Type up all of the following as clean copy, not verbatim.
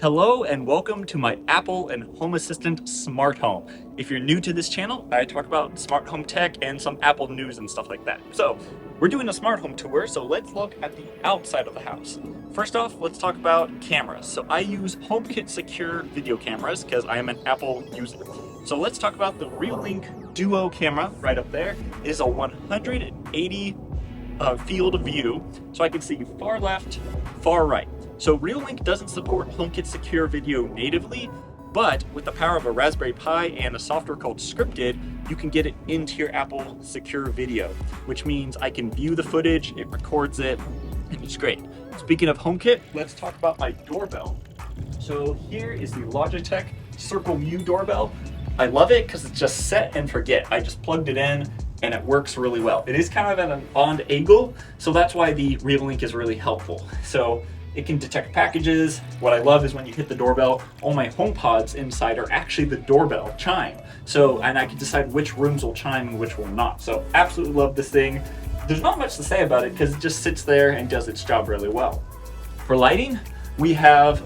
Hello and welcome to my Apple and Home Assistant smart home. If you're new to this channel, I talk about smart home tech and some Apple news and stuff like that. So we're doing a smart home tour, so let's look at the outside of the house. First off, let's talk about cameras. So I use HomeKit secure video cameras because I am an Apple user. So let's talk about the Reolink Duo camera right up there. It is a 180 field of view, so I can see far left, far right. So Reolink doesn't support HomeKit Secure Video natively, but with the power of a Raspberry Pi and a software called Scripted, you can get it into your Apple Secure Video, which means I can view the footage, it records it, and it's great. Speaking of HomeKit, let's talk about my doorbell. So here is the Logitech Circle Mute doorbell. I love it because it's just set and forget. I just plugged it in and it works really well. It is kind of at an odd angle, so that's why the Reolink is really helpful. So it can detect packages. What I love is when you hit the doorbell, all my HomePods inside are actually the doorbell chime. And I can decide which rooms will chime and which will not. So absolutely love this thing. There's not much to say about it because it just sits there and does its job really well. For lighting, we have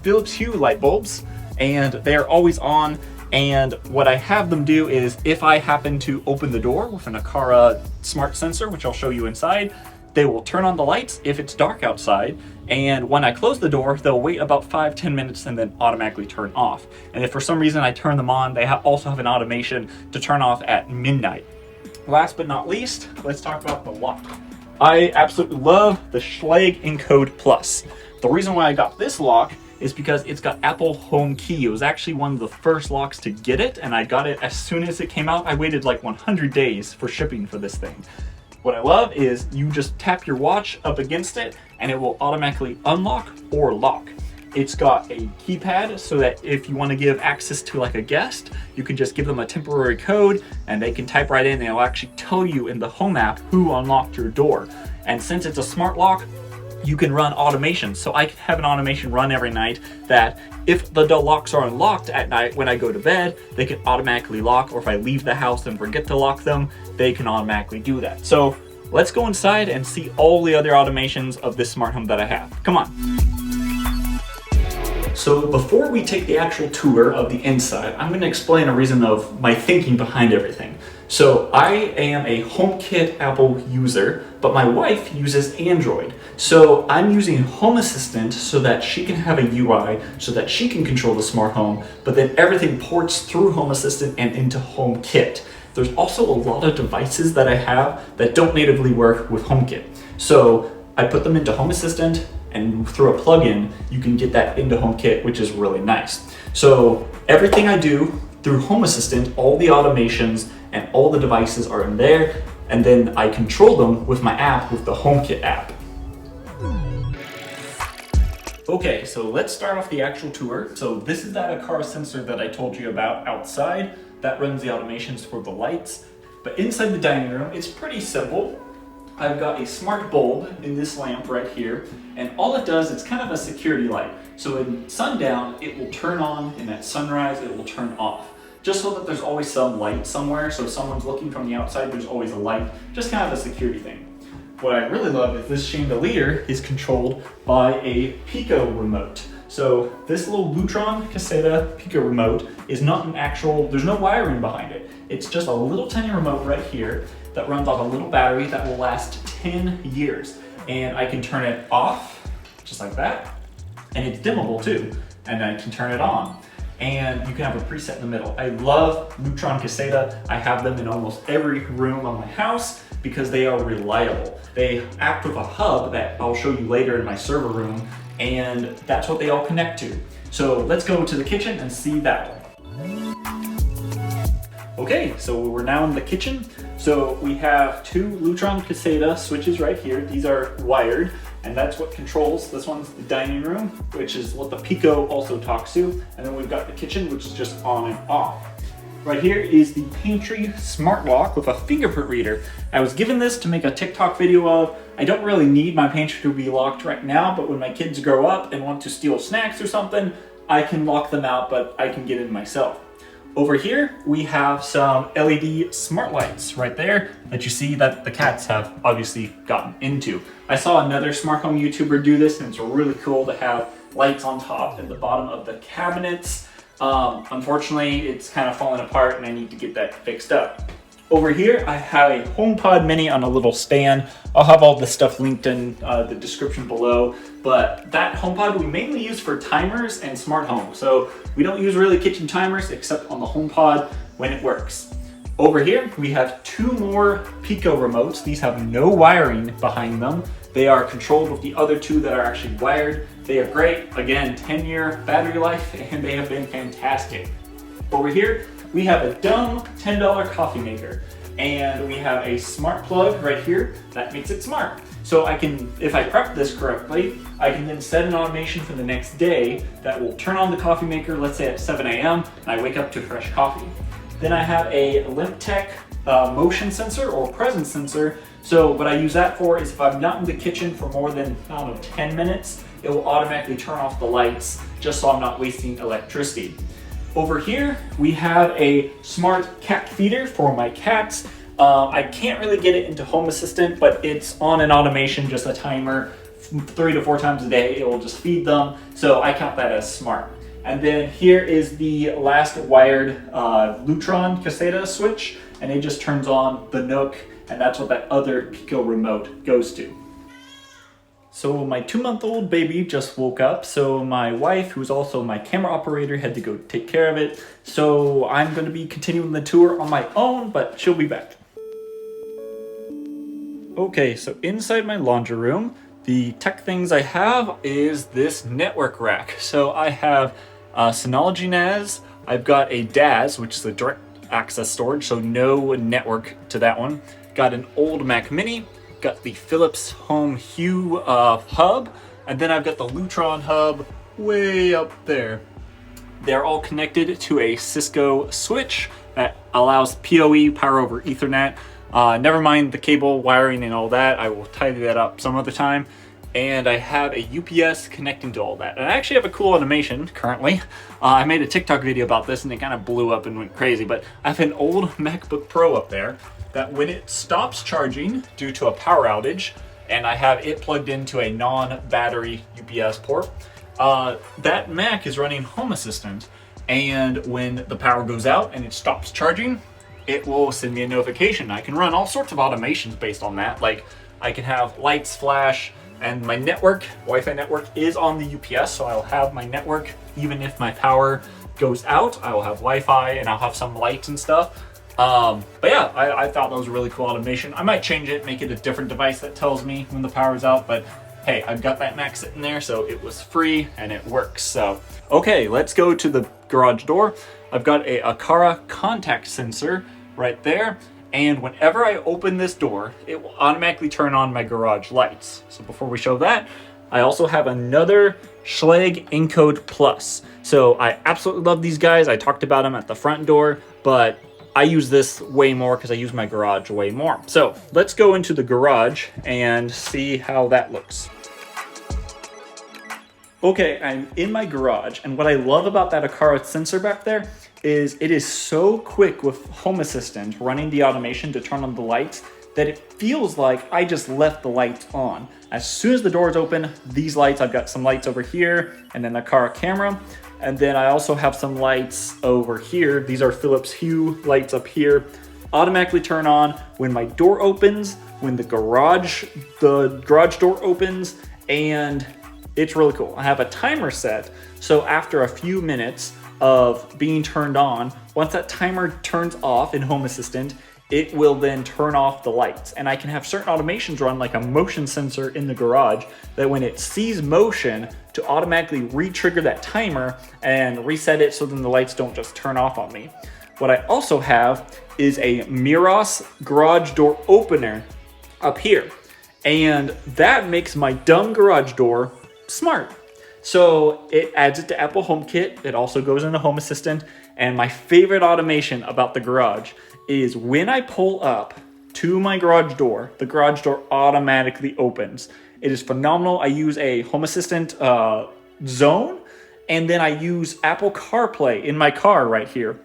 Philips Hue light bulbs, and they're always on. And what I have them do is if I happen to open the door with an Aqara smart sensor, which I'll show you inside, they will turn on the lights if it's dark outside, and when I close the door, they'll wait about 5-10 minutes and then automatically turn off. And if for some reason I turn them on, they also have an automation to turn off at midnight. Last but not least, let's talk about the lock. I absolutely love the Schlage Encode Plus. The reason why I got this lock is because it's got Apple HomeKit. It was actually one of the first locks to get it, and I got it as soon as it came out. I waited like 100 days for shipping for this thing. What I love is you just tap your watch up against it and it will automatically unlock or lock. It's got a keypad so that if you want to give access to like a guest, you can just give them a temporary code and they can type right in and it'll actually tell you in the Home app who unlocked your door. And since it's a smart lock, you can run automation. So I can have an automation run every night that if the door locks are unlocked at night when I go to bed, they can automatically lock, or if I leave the house and forget to lock them, they can automatically do that. So let's go inside and see all the other automations of this smart home that I have. Come on. So before we take the actual tour of the inside, I'm going to explain a reason of my thinking behind everything. So I am a HomeKit Apple user, but my wife uses Android. So I'm using Home Assistant so that she can have a UI, so that she can control the smart home, but then everything ports through Home Assistant and into HomeKit. There's also a lot of devices that I have that don't natively work with HomeKit. So I put them into Home Assistant, and through a plugin, you can get that into HomeKit, which is really nice. So everything I do through Home Assistant, all the automations and all the devices are in there, and then I control them with my app, with the HomeKit app. Okay, so let's start off the actual tour. So this is that Aqara sensor that I told you about outside. That runs the automations for the lights. But inside the dining room, it's pretty simple. I've got a smart bulb in this lamp right here, and all it does, it's kind of a security light. So in sundown, it will turn on, and at sunrise, it will turn off. Just so that there's always some light somewhere, so if someone's looking from the outside, there's always a light, just kind of a security thing. What I really love is this chandelier is controlled by a Pico remote. So this little Lutron Caseta Pico remote is not an actual, there's no wiring behind it. It's just a little tiny remote right here that runs off a little battery that will last 10 years. And I can turn it off, just like that. And it's dimmable too. And I can turn it on. And you can have a preset in the middle. I love Lutron Caseta. I have them in almost every room of my house because they are reliable. They act with a hub that I'll show you later in my server room, and that's what they all connect to. So let's go to the kitchen and see that one. Okay, so we're now in the kitchen. So we have two Lutron Caseta switches right here. These are wired, and that's what controls. This one's the dining room, which is what the Pico also talks to. And then we've got the kitchen, which is just on and off. Right here is the pantry smart lock with a fingerprint reader. I was given this to make a TikTok video of. I don't really need my pantry to be locked right now, but when my kids grow up and want to steal snacks or something, I can lock them out, but I can get in myself. Over here, we have some LED smart lights right there that you see that the cats have obviously gotten into. I saw another smart home YouTuber do this, and it's really cool to have lights on top and the bottom of the cabinets. Unfortunately, it's kind of falling apart and I need to get that fixed up. Over here, I have a HomePod Mini on a little stand. I'll have all this stuff linked in the description below, but that HomePod we mainly use for timers and smart home. So we don't use really kitchen timers except on the HomePod when it works. Over here, we have two more Pico remotes. These have no wiring behind them. They are controlled with the other two that are actually wired. They are great. Again, 10-year battery life, and they have been fantastic. Over here, we have a dumb $10 coffee maker, and we have a smart plug right here that makes it smart. So I can, if I prep this correctly, I can then set an automation for the next day that will turn on the coffee maker, let's say at 7 a.m., and I wake up to fresh coffee. Then I have a LimpTech motion sensor or presence sensor. So what I use that for is if I'm not in the kitchen for more than, I don't know, 10 minutes, it will automatically turn off the lights just so I'm not wasting electricity. Over here, we have a smart cat feeder for my cats. I can't really get it into Home Assistant, but it's on an automation, just a timer, 3 to 4 times a day. It will just feed them. So I count that as smart. And then here is the last wired Lutron Caseta switch, and it just turns on the Nook, and that's what that other Pico remote goes to. So my 2-month-old baby just woke up, so my wife, who's also my camera operator, had to go take care of it. So I'm going to be continuing the tour on my own, but she'll be back. Okay, so inside my laundry room, the tech things I have is this network rack. So I have Synology NAS, I've got a DAS, which is a direct access storage, so no network to that one. Got an old Mac Mini, got the Philips Home Hue hub, and then I've got the Lutron hub way up there. They're all connected to a Cisco switch that allows PoE, power over Ethernet. Never mind the cable wiring and all that, I will tidy that up some other time. And I have a UPS connecting to all that. And I actually have a cool automation currently. I made a TikTok video about this and it kind of blew up and went crazy, but I have an old MacBook Pro up there that when it stops charging due to a power outage, and I have it plugged into a non-battery UPS port, that Mac is running Home Assistant, and when the power goes out and it stops charging, it will send me a notification. I can run all sorts of automations based on that, like I can have lights flash, and my network, Wi-Fi network, is on the UPS, so I'll have my network even if my power goes out. I will have Wi-Fi and I'll have some lights and stuff. But yeah, I thought that was a really cool automation. I might change it, make it a different device that tells me when the power's out, but hey, I've got that Mac sitting there, so it was free and it works. So, okay, let's go to the garage door. I've got a Aqara contact sensor right there, and whenever I open this door, it will automatically turn on my garage lights. So before we show that, I also have another Schlage Encode Plus. So I absolutely love these guys. I talked about them at the front door, but I use this way more because I use my garage way more. So let's go into the garage and see how that looks. Okay, I'm in my garage, and what I love about that Aqara sensor back there is it is so quick with Home Assistant running the automation to turn on the lights that it feels like I just left the lights on. As soon as the door is open, these lights, I've got some lights over here and then the Aqara camera. And then I also have some lights over here. These are Philips Hue lights up here. Automatically turn on when my door opens, when the garage door opens, and it's really cool. I have a timer set, so after a few minutes of being turned on, once that timer turns off in Home Assistant, it will then turn off the lights. And I can have certain automations run like a motion sensor in the garage that when it sees motion to automatically re-trigger that timer and reset it so then the lights don't just turn off on me. What I also have is a Miros garage door opener up here. And that makes my dumb garage door smart. So it adds it to Apple HomeKit. It also goes into Home Assistant. And my favorite automation about the garage is when I pull up to my garage door, the garage door automatically opens. It is phenomenal. I use a Home Assistant zone, and then I use Apple CarPlay in my car right here.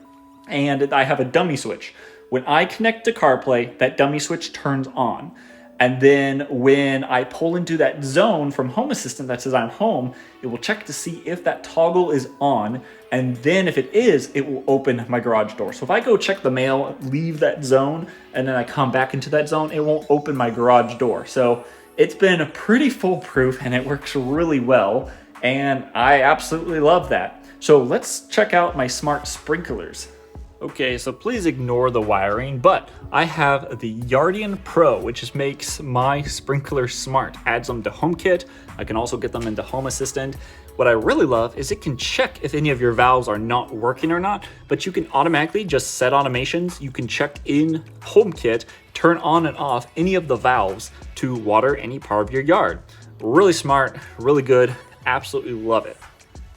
And I have a dummy switch. When I connect to CarPlay, that dummy switch turns on. And then when I pull into that zone from Home Assistant that says I'm home, it will check to see if that toggle is on. And then if it is, it will open my garage door. So if I go check the mail, leave that zone, and then I come back into that zone, it won't open my garage door. So it's been pretty foolproof and it works really well. And I absolutely love that. So let's check out my smart sprinklers. Okay, so please ignore the wiring, but I have the Yardian Pro, which just makes my sprinkler smart. Adds them to HomeKit. I can also get them into Home Assistant. What I really love is it can check if any of your valves are not working or not, but you can automatically just set automations. You can check in HomeKit, turn on and off any of the valves to water any part of your yard. Really smart, really good, absolutely love it.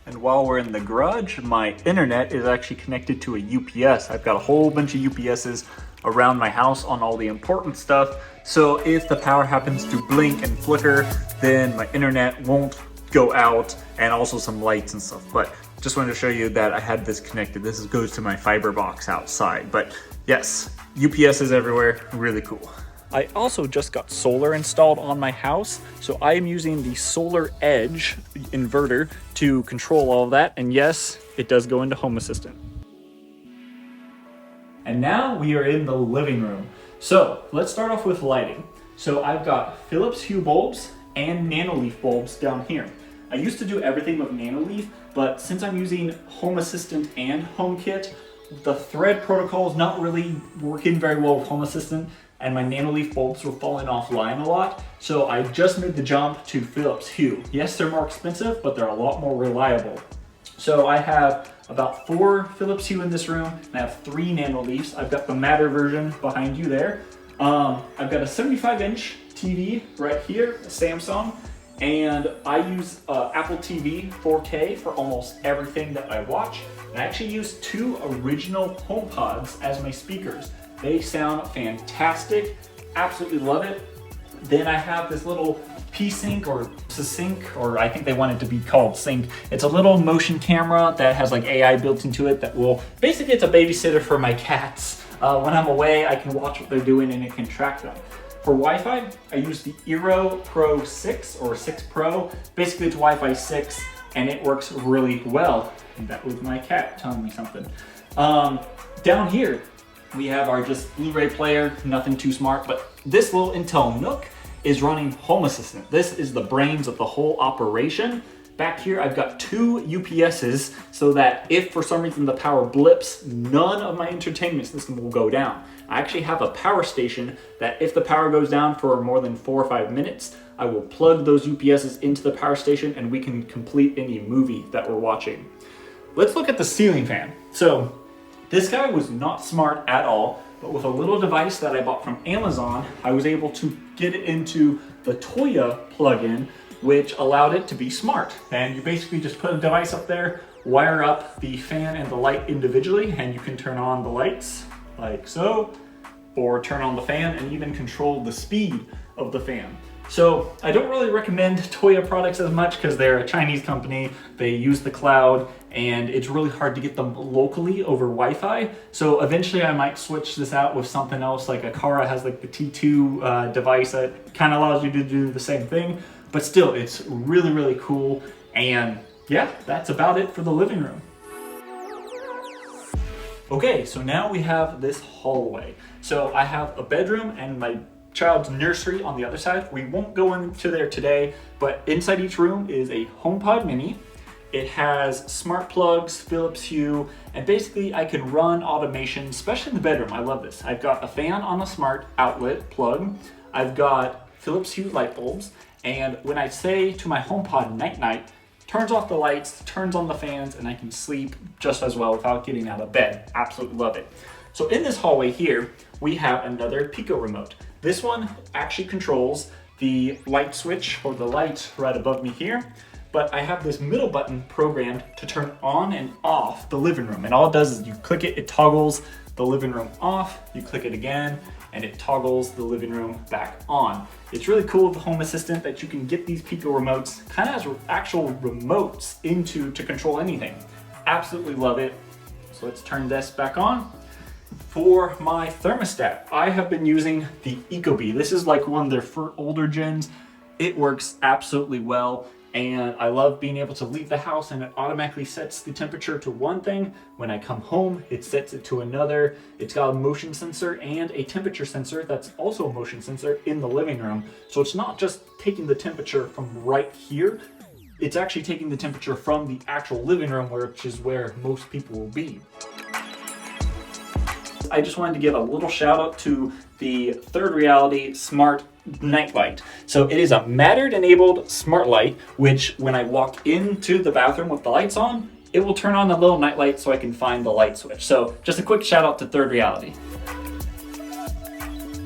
And while we're in the garage, my internet is actually connected to a UPS. I've got a whole bunch of UPSs around my house on all the important stuff. So if the power happens to blink and flicker, then my internet won't go out, and also some lights and stuff. But just wanted to show you that I had this connected. This goes to my fiber box outside. But yes, UPS is everywhere, really cool. I also just got solar installed on my house, so I am using the Solar Edge inverter to control all of that, and yes, it does go into Home Assistant. And now we are in the living room. So let's start off with lighting. So I've got Philips Hue bulbs and Nanoleaf bulbs down here. I used to do everything with Nanoleaf, but since I'm using Home Assistant and HomeKit, the thread protocol is not really working very well with Home Assistant, and my Nanoleaf bulbs were falling offline a lot, so I just made the jump to Philips Hue. Yes, they're more expensive, but they're a lot more reliable. So I have about 4 Philips Hue in this room, and I have 3 Nanoleafs. I've got the matter version behind you there. I've got a 75-inch TV right here, a Samsung, and I use Apple TV 4K for almost everything that I watch. And I actually use 2 original HomePods as my speakers. They sound fantastic, absolutely love it. Then I have this little P-Sync or Sync, or I think they want it to be called Sync. It's a little motion camera that has like AI built into it that will, basically it's a babysitter for my cats. When I'm away, I can watch what they're doing and it can track them. For Wi-Fi, I use the Eero Pro 6 or 6 Pro. Basically it's Wi-Fi 6 and it works really well. And that was my cat telling me something. Down here, we have our just Blu-ray player, nothing too smart, but this little Intel Nook is running Home Assistant. This is the brains of the whole operation. Back here, I've got 2 UPSs so that if for some reason the power blips, none of my entertainment system will go down. I actually have a power station that if the power goes down for more than 4 or 5 minutes, I will plug those UPSs into the power station and we can complete any movie that we're watching. Let's look at the ceiling fan. So this guy was not smart at all, but with a little device that I bought from Amazon, I was able to get it into the Toya plugin, which allowed it to be smart. And you basically just put a device up there, wire up the fan and the light individually, and you can turn on the lights like so, or turn on the fan and even control the speed of the fan. So I don't really recommend Toya products as much because they're a Chinese company, they use the cloud, and it's really hard to get them locally over Wi-Fi. So eventually I might switch this out with something else, like Aqara has like the T2 device that kind of allows you to do the same thing, but still it's really, really cool. And yeah, that's about it for the living room. Okay, so now we have this hallway. So I have a bedroom and my child's nursery on the other side. We won't go into there today, but inside each room is a HomePod mini. It has smart plugs, Philips Hue, and basically I can run automation, especially in the bedroom. I love this. I've got a fan on a smart outlet plug. I've got Philips Hue light bulbs, and when I say to my HomePod night-night, turns off the lights, turns on the fans, and I can sleep just as well without getting out of bed. Absolutely love it. So in this hallway here, we have another Pico remote. This one actually controls the light switch or the light right above me here, but I have this middle button programmed to turn on and off the living room. And all it does is you click it, it toggles the living room off, you click it again, and it toggles the living room back on. It's really cool with the Home Assistant that you can get these Pico remotes kind of as actual remotes to control anything. Absolutely love it. So let's turn this back on. For my thermostat, I have been using the Ecobee. This is like one of their older gens. It works absolutely well, and I love being able to leave the house and it automatically sets the temperature to one thing. When I come home, it sets it to another. It's got a motion sensor and a temperature sensor that's also a motion sensor in the living room. So it's not just taking the temperature from right here, it's actually taking the temperature from the actual living room, which is where most people will be. I just wanted to give a little shout out to the Third Reality Smart Nightlight. So it is a Mattered enabled smart light, which when I walk into the bathroom with the lights on, it will turn on the little nightlight so I can find the light switch. So just a quick shout out to Third Reality.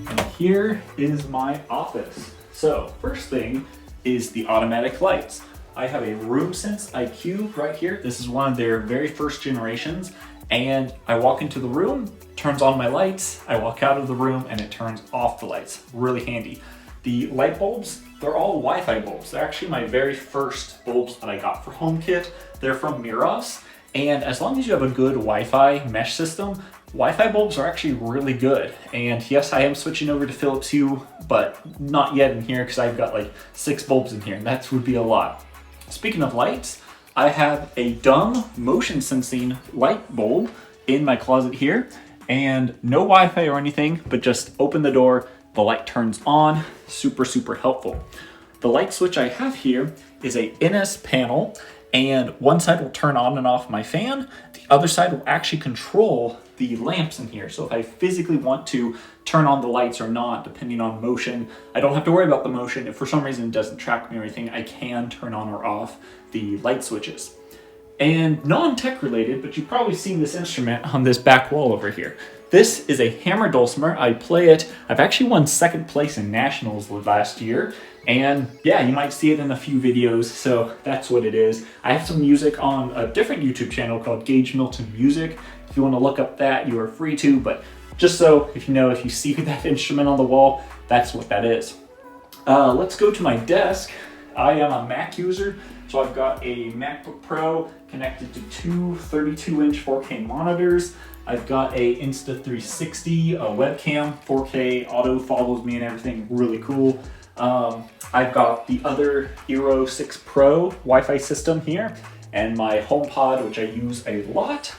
And here is my office. So first thing is the automatic lights. I have a RoomSense IQ right here. This is one of their very first generations. And I walk into the room, turns on my lights, I walk out of the room and it turns off the lights. Really handy. The light bulbs, they're all Wi-Fi bulbs. They're actually my very first bulbs that I got for HomeKit. They're from Miros. And as long as you have a good Wi-Fi mesh system, Wi-Fi bulbs are actually really good. And yes, I am switching over to Philips Hue, but not yet in here because I've got like 6 bulbs in here and that would be a lot. Speaking of lights, I have a dumb motion sensing light bulb in my closet here, and no Wi-Fi or anything, but just open the door, the light turns on. Super, super helpful. The light switch I have here is a NS panel, and one side will turn on and off my fan. The other side will actually control the lamps in here. So if I physically want to turn on the lights or not, depending on motion, I don't have to worry about the motion. If for some reason it doesn't track me or anything, I can turn on or off the light switches. And non-tech related, but you've probably seen this instrument on this back wall over here. This is a hammer dulcimer. I play it. I've actually won 2nd place in nationals last year. And yeah, you might see it in a few videos, so that's what it is. I have some music on a different YouTube channel called Gage Milton Music. If you want to look up that, you are free to, but just so if you see that instrument on the wall, that's what that is. Let's go to my desk. I am a Mac user, so I've got a MacBook Pro connected to 2 32-inch 4K monitors. I've got a Insta360 a webcam, 4K auto follows me and everything, really cool. I've got the other Hero 6 Pro Wi-Fi system here, and my HomePod, which I use a lot.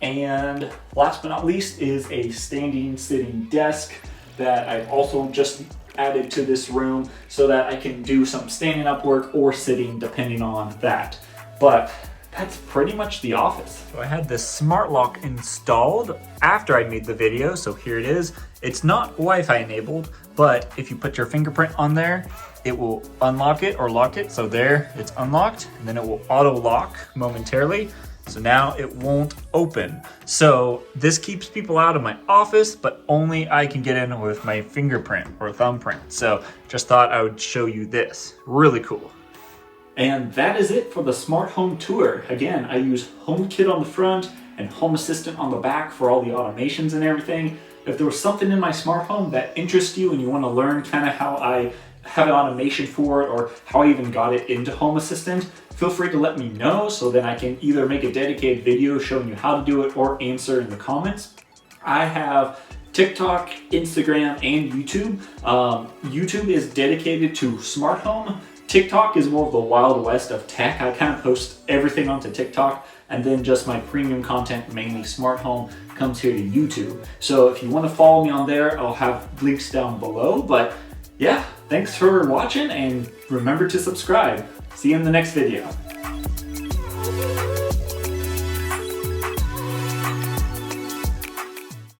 And last but not least is a standing sitting desk that I've also just added to this room so that I can do some standing up work or sitting depending on that. But that's pretty much the office. So I had this smart lock installed after I made the video, so here it is. It's not Wi-Fi enabled, but if you put your fingerprint on there, it will unlock it or lock it. So there, it's unlocked, and then it will auto lock momentarily. So now it won't open. So this keeps people out of my office, but only I can get in with my fingerprint or thumbprint. So just thought I would show you this. Really cool. And that is it for the smart home tour. Again, I use HomeKit on the front and Home Assistant on the back for all the automations and everything. If there was something in my smart home that interests you and you want to learn kind of how I have an automation for it or how I even got it into Home Assistant, feel free to let me know so then I can either make a dedicated video showing you how to do it or answer in the comments. I have TikTok, Instagram, and YouTube. YouTube is dedicated to smart home. TikTok is more of the wild west of tech. I kind of post everything onto TikTok, and then just my premium content, mainly smart home, comes here to YouTube. So if you want to follow me on there, I'll have links down below. But yeah, thanks for watching and remember to subscribe. See you in the next video.